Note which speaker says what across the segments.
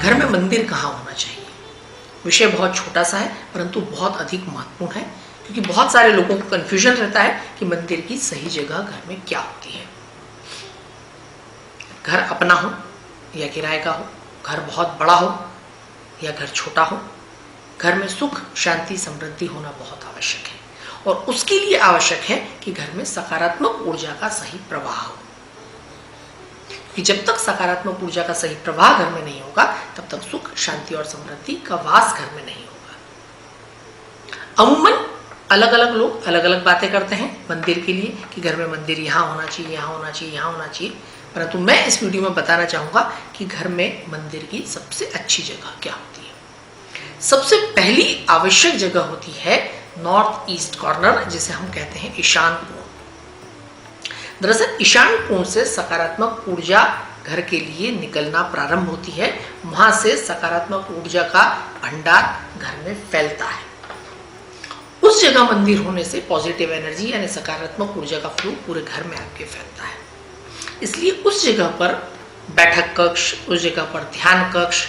Speaker 1: घर में मंदिर कहाँ होना चाहिए? विषय बहुत छोटा सा है परंतु बहुत अधिक महत्वपूर्ण है, क्योंकि बहुत सारे लोगों को कंफ्यूजन रहता है कि मंदिर की सही जगह घर में क्या होती है। घर अपना हो या किराए का हो, घर बहुत बड़ा हो या घर छोटा हो, घर में सुख शांति समृद्धि होना बहुत आवश्यक है। और उसके लिए आवश्यक है कि घर में सकारात्मक ऊर्जा का सही प्रवाह हो, कि जब तक सकारात्मक ऊर्जा का सही प्रवाह घर में नहीं होगा तब तक सुख शांति और समृद्धि का वास घर में नहीं होगा। अमूमन अलग अलग लोग अलग अलग बातें करते हैं मंदिर के लिए कि घर में मंदिर यहाँ होना चाहिए, यहाँ होना चाहिए, यहाँ होना चाहिए, परंतु मैं इस वीडियो में बताना चाहूँगा कि घर में मंदिर की सबसे अच्छी जगह क्या होती है। सबसे पहली आवश्यक जगह होती है नॉर्थ ईस्ट कॉर्नर, जिसे हम कहते हैं ईशान कोण। दरअसल ईशान कोण से सकारात्मक ऊर्जा घर के लिए निकलना प्रारंभ होती है। वहां से सकारात्मक ऊर्जा का भंडार घर में फैलता है। उस जगह मंदिर होने से पॉजिटिव एनर्जी यानी सकारात्मक ऊर्जा का फ्लो पूरे घर में आपके फैलता है। इसलिए उस जगह पर बैठक कक्ष, उस जगह पर ध्यान कक्ष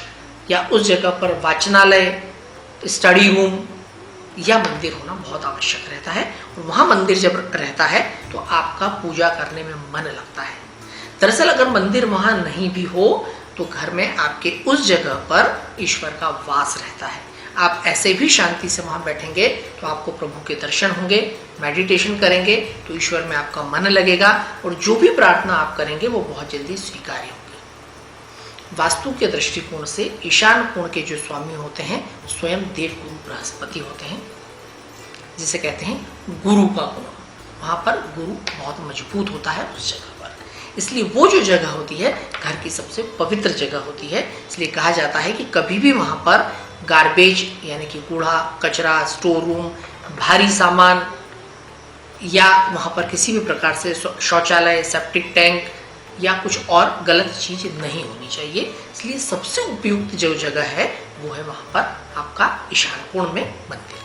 Speaker 1: या उस जगह पर वाचनालय, स्टडी रूम या मंदिर होना बहुत आवश्यक रहता है। और वहाँ मंदिर जब रहता है तो आपका पूजा करने में मन लगता है। दरअसल अगर मंदिर वहाँ नहीं भी हो तो घर में आपके उस जगह पर ईश्वर का वास रहता है। आप ऐसे भी शांति से वहाँ बैठेंगे तो आपको प्रभु के दर्शन होंगे, मेडिटेशन करेंगे तो ईश्वर में आपका मन लगेगा और जो भी प्रार्थना आप करेंगे वो बहुत जल्दी स्वीकार्य होगी। वास्तु के दृष्टिकोण से ईशान कोण के जो स्वामी होते हैं स्वयं देवगुरु बृहस्पति होते हैं, जिसे कहते हैं गुरु का कोण। वहाँ पर गुरु बहुत मजबूत होता है उस जगह पर, इसलिए वो जो जगह होती है घर की सबसे पवित्र जगह होती है। इसलिए कहा जाता है कि कभी भी वहाँ पर गार्बेज यानी कि कूड़ा कचरा, स्टोर रूम, भारी सामान या वहाँ पर किसी भी प्रकार से शौचालय, सेप्टिक टैंक या कुछ और गलत चीज़ नहीं होनी चाहिए। इसलिए सबसे उपयुक्त जो जगह है वो है वहाँ पर आपका ईशान कोण में मंदिर।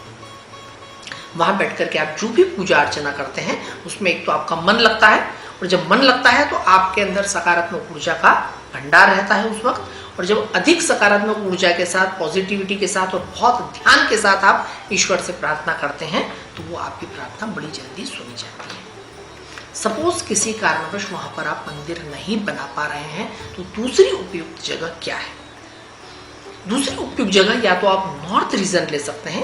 Speaker 1: वहाँ बैठ करके आप जो भी पूजा अर्चना करते हैं उसमें एक तो आपका मन लगता है, और जब मन लगता है तो आपके अंदर सकारात्मक ऊर्जा का भंडार रहता है उस वक्त। और जब अधिक सकारात्मक ऊर्जा के साथ, पॉजिटिविटी के साथ और बहुत ध्यान के साथ आप ईश्वर से प्रार्थना करते हैं तो वो आपकी प्रार्थना बड़ी जल्दी सुनी जाती है। सपोज किसी कारणवश वहाँ पर आप मंदिर नहीं बना पा रहे हैं तो दूसरी उपयुक्त जगह क्या है? दूसरी उपयुक्त जगह या तो आप नॉर्थ रीजन ले सकते हैं।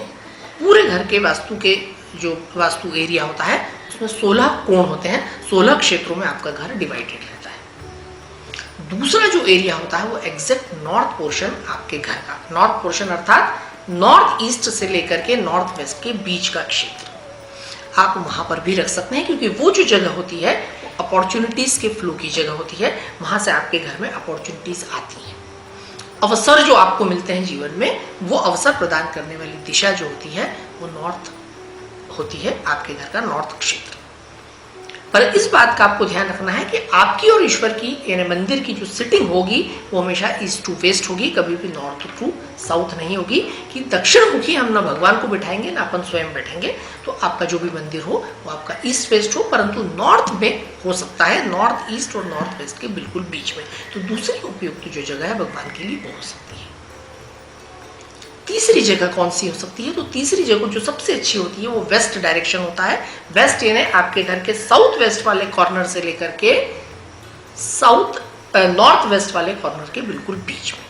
Speaker 1: पूरे घर के जो वास्तु एरिया होता है उसमें 16 कोण होते हैं, 16 क्षेत्रों में आपका घर डिवाइडेड रहता है। दूसरा जो एरिया होता है वो एग्जैक्ट नॉर्थ पोर्शन आपके घर का, नॉर्थ पोर्शन अर्थात नॉर्थ ईस्ट से लेकर के नॉर्थ वेस्ट के बीच का क्षेत्र आप वहाँ पर भी रख सकते हैं, क्योंकि वो जो जगह होती है अपॉर्चुनिटीज़ के फ्लो की जगह होती है। वहाँ से आपके घर में अपॉर्चुनिटीज़ आती हैं, अवसर जो आपको मिलते हैं जीवन में, वो अवसर प्रदान करने वाली दिशा जो होती है वो नॉर्थ होती है, आपके घर का नॉर्थ क्षेत्र। पर इस बात का आपको ध्यान रखना है कि आपकी और ईश्वर की यानी मंदिर की जो सिटिंग होगी वो हमेशा ईस्ट टू वेस्ट होगी, कभी भी नॉर्थ टू साउथ नहीं होगी कि दक्षिण मुखी हम ना भगवान को बिठाएंगे ना अपन स्वयं बैठेंगे। तो आपका जो भी मंदिर हो वो आपका ईस्ट वेस्ट हो, परंतु नॉर्थ में हो सकता है, नॉर्थ ईस्ट और नॉर्थ वेस्ट के बिल्कुल बीच में। तो दूसरी उपयुक्त जो जगह है भगवान के लिए वो हो सकती है। तीसरी जगह कौन सी हो सकती है? तो तीसरी जगह जो सबसे अच्छी होती है वो वेस्ट डायरेक्शन होता है। वेस्ट यानी आपके घर के साउथ वेस्ट वाले कॉर्नर से लेकर के नॉर्थ वेस्ट वाले कॉर्नर के बिल्कुल बीच में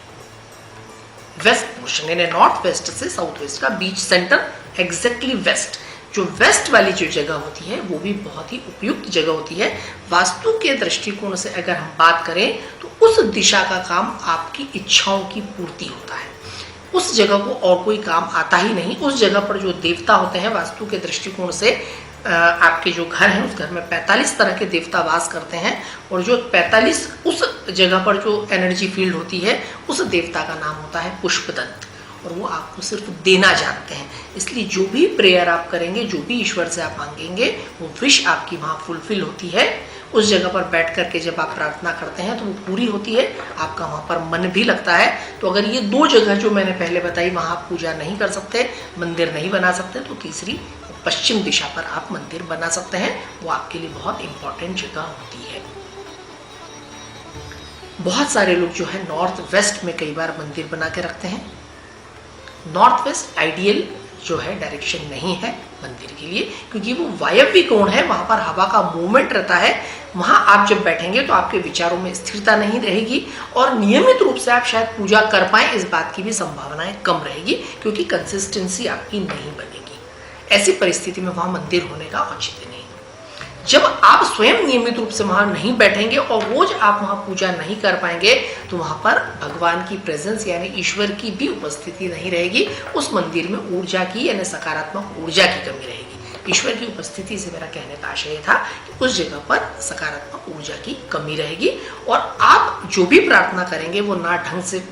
Speaker 1: वेस्ट पोर्शन, यानी नॉर्थ वेस्ट से साउथ वेस्ट का बीच, सेंटर एग्जैक्टली वेस्ट। जो वेस्ट वाली जो जगह होती है वो भी बहुत ही उपयुक्त जगह होती है। वास्तु के दृष्टिकोण से अगर हम बात करें तो उस दिशा का काम आपकी इच्छाओं की पूर्ति होता है। उस जगह को और कोई काम आता ही नहीं। उस जगह पर जो देवता होते हैं वास्तु के दृष्टिकोण से आपके जो घर है उस घर में 45 तरह के देवता वास करते हैं, और जो 45 उस जगह पर जो एनर्जी फील्ड होती है उस देवता का नाम होता है पुष्पदंत, और वो आपको सिर्फ देना जानते हैं। इसलिए जो भी प्रेयर आप करेंगे, जो भी ईश्वर से आप मांगेंगे, वो विश आपकी वहाँ फुलफिल होती है। उस जगह पर बैठ करके जब आप प्रार्थना करते हैं तो वो पूरी होती है, आपका वहाँ पर मन भी लगता है। तो अगर ये दो जगह जो मैंने पहले बताई वहाँ आप पूजा नहीं कर सकते, मंदिर नहीं बना सकते, तो तीसरी पश्चिम दिशा पर आप मंदिर बना सकते हैं। वो आपके लिए बहुत इंपॉर्टेंट जगह होती है। बहुत सारे लोग जो है नॉर्थ वेस्ट में कई बार मंदिर बना के रखते हैं। नॉर्थ वेस्ट आइडियल जो है डायरेक्शन नहीं है मंदिर के लिए, क्योंकि वो वायव्य कोण है, वहां पर हवा का मूवमेंट रहता है। वहां आप जब बैठेंगे तो आपके विचारों में स्थिरता नहीं रहेगी और नियमित रूप से आप शायद पूजा कर पाएं, इस बात की भी संभावनाएं कम रहेगी, क्योंकि कंसिस्टेंसी आपकी नहीं बनेगी। ऐसी परिस्थिति में वहां मंदिर होने का औचित्य नहीं। जब आप स्वयं नियमित रूप से वहां नहीं बैठेंगे और रोज आप वहां पूजा नहीं कर पाएंगे, तो वहां पर भगवान की प्रेजेंस यानी ईश्वर की भी उपस्थिति नहीं रहेगी। उस मंदिर में ऊर्जा की यानी सकारात्मक ऊर्जा की कमी रहेगी। ईश्वर की उपस्थिति से मेरा कहने का आशय था कि उस जगह पर सकारात्मक ऊर्जा की कमी रहेगी और आप जो भी प्रार्थना करेंगे वो ना ढंग से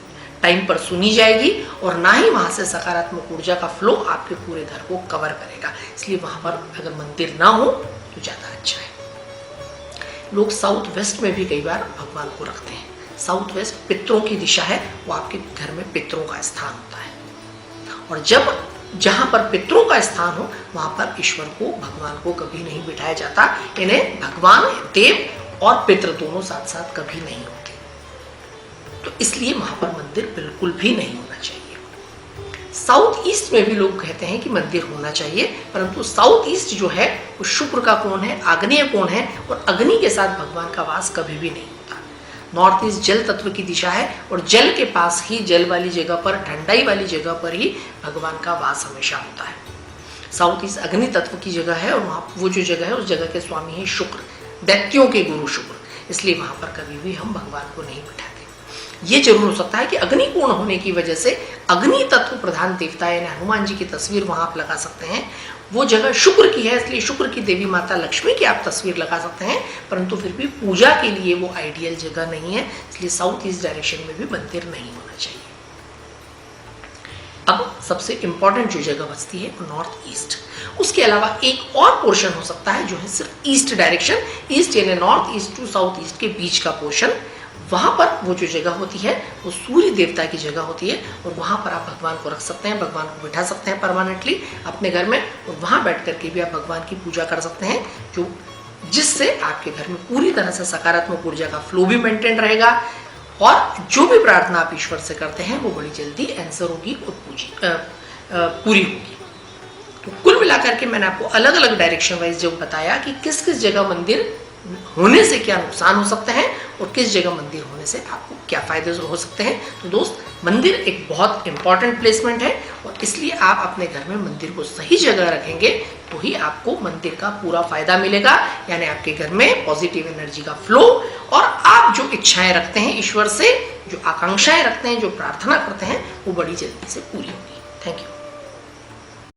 Speaker 1: टाइम पर सुनी जाएगी और ना ही वहां से सकारात्मक ऊर्जा का फ्लो आपके पूरे घर को कवर करेगा। इसलिए वहां पर अगर मंदिर ना हो तो ज़्यादा अच्छा है। लोग साउथ वेस्ट में भी कई बार भगवान को रखते हैं। साउथ वेस्ट पितरों की दिशा है, वो आपके घर में पितरों का स्थान होता है और जब जहां पर पितरों का स्थान हो वहां पर ईश्वर को, भगवान को कभी नहीं बिठाया जाता। इन्हें भगवान, देव और पितृ दोनों साथ साथ कभी नहीं होते, तो इसलिए वहां पर मंदिर बिल्कुल भी नहीं होना चाहिए। साउथ ईस्ट में भी लोग कहते हैं कि मंदिर होना चाहिए, परंतु साउथ ईस्ट जो है वो शुक्र का कोण है, आग्नेय कोण है और अग्नि के साथ भगवान का वास कभी भी नहीं होता। नॉर्थ ईस्ट जल तत्व की दिशा है और जल के पास ही, जल वाली जगह पर, ठंडाई वाली जगह पर ही भगवान का वास हमेशा होता है। साउथ ईस्ट अग्नि तत्व की जगह है और वहाँ वो जो जगह है उस जगह के स्वामी है शुक्र, दैत्यों के गुरु शुक्र, इसलिए वहां पर कभी भी हम भगवान को नहीं बिठाते। ये जरूर हो सकता है कि अग्नि पूर्ण होने की वजह से अग्नि तत्व प्रधान देवता यानी हनुमान जी की तस्वीर वहां आप लगा सकते हैं। वो जगह शुक्र की है, इसलिए शुक्र की देवी माता लक्ष्मी की आप तस्वीर लगा सकते हैं, परंतु फिर भी पूजा के लिए वो आइडियल जगह नहीं है, इसलिए साउथ ईस्ट डायरेक्शन में भी मंदिर नहीं होना चाहिए। अब सबसे इंपॉर्टेंट जो जगह बचती है वो नॉर्थ ईस्ट। उसके अलावा एक और पोर्शन हो सकता है जो है सिर्फ ईस्ट डायरेक्शन, ईस्ट यानी north east to south east के बीच का पोर्शन। वहां पर वो जो जगह होती है वो सूर्य देवता की जगह होती है और वहां पर आप भगवान को रख सकते हैं, भगवान को बिठा सकते हैं परमानेंटली अपने घर में और वहां बैठ करके भी आप भगवान की पूजा कर सकते हैं, जो जिससे आपके घर में पूरी तरह से सकारात्मक ऊर्जा का फ्लो भी मेंटेन रहेगा और जो भी प्रार्थना आप ईश्वर से करते हैं वो बड़ी जल्दी आंसर होगी और पूरी होगी। तो कुल मिलाकर के मैंने आपको अलग अलग डायरेक्शन वाइज जो बताया कि किस किस जगह मंदिर होने से क्या नुकसान हो सकते हैं और किस जगह मंदिर होने से आपको क्या फायदे हो सकते हैं। तो दोस्त, मंदिर एक बहुत इंपॉर्टेंट प्लेसमेंट है और इसलिए आप अपने घर में मंदिर को सही जगह रखेंगे तो ही आपको मंदिर का पूरा फायदा मिलेगा, यानी आपके घर में पॉजिटिव एनर्जी का फ्लो और आप जो इच्छाएं रखते हैं ईश्वर से, जो आकांक्षाएं रखते हैं, जो प्रार्थना करते हैं, वो बड़ी जल्दी से पूरी होगी। Thank you.